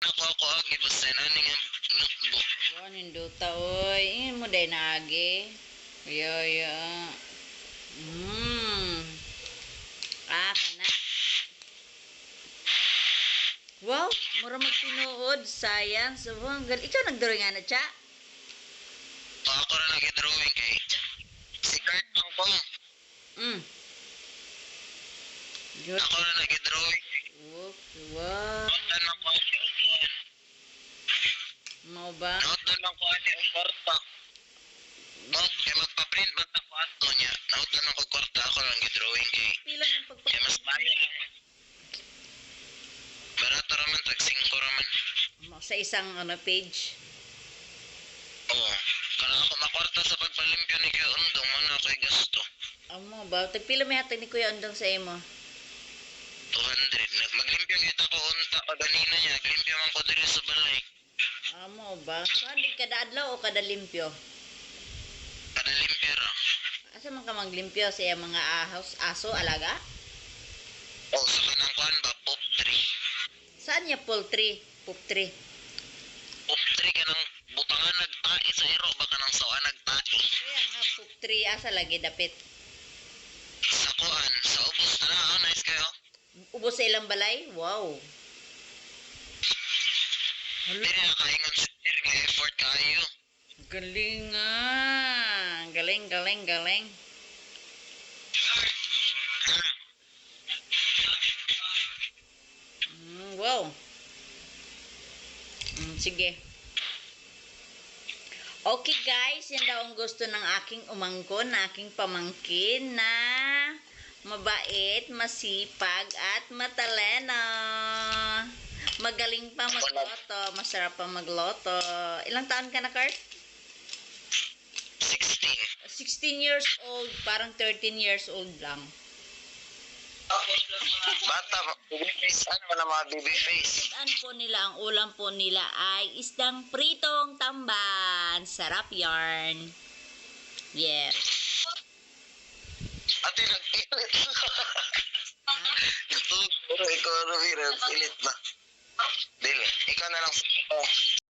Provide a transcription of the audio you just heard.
ako agi basta nani nga notebook. Wow, ninduta oy. Ingin mo day naagi. Yo. Kana. Wow, mura magtinuod. Sayang. So, ikaw nagdrawing nga na, cha? Ako ra nag-drawing kay si Kurt lang ko. Mm. Good. Ako ra nag-drawing. Wow. Notan lang ko ani upuan. Mau ba? Notan lang ko ani kwarta. Not kay magpa-print man ta ko ato niya. Notan ako kwarta ako lang gi-drawing kay. Pila ng Kaya mas bayan lang. Barato raman tag 5 raman. sa isang page. Oo. Kana ako makwarta sa pagpalimpyo ni Kuya Undong man ako'y gasto. Amo ba? Tagpila may hatag ni Kuya Undong sa imo? 200. Maglimpyo kita ko unta kaganina niya. Glimpyo man ko diri sa balay. Amo ba? Saan di kada adlaw o kada limpyo? Kada limpyo ra. Asa man ka maglimpyo sa iyang mga aso, alaga? O sa kanang kuan ba pop 3. Saan niya poultry? Poultry. Pop 3 kanang butangan nagtai sa iro ba kanang sawa nagtai. Kaya nga poultry asa lagi dapit. Sa kuan sa ubos na nice kayo. Ubos sa ilang balay? Wow. Dili na kaingon sa sir nga effort kayo. Galing nga. Galing. Wow. Sige. Okay guys, yan daw ang gusto ng aking umangkon, na aking pamangkin na mabait, masipag at matalino. Magaling pa magloto, masarap pa magloto. Ilang taon ka na, Kurt? 16. 16 years old, parang 13 years old lang. Bata, baby face. Ano na mga baby face? Ang ulam po nila ay isdang pritong tamban. Sarap yarn. Yes. Ate, nagpilit ka. Ito, puro ikaw, Rubira, pilit na. Dili, ikaw na lang sa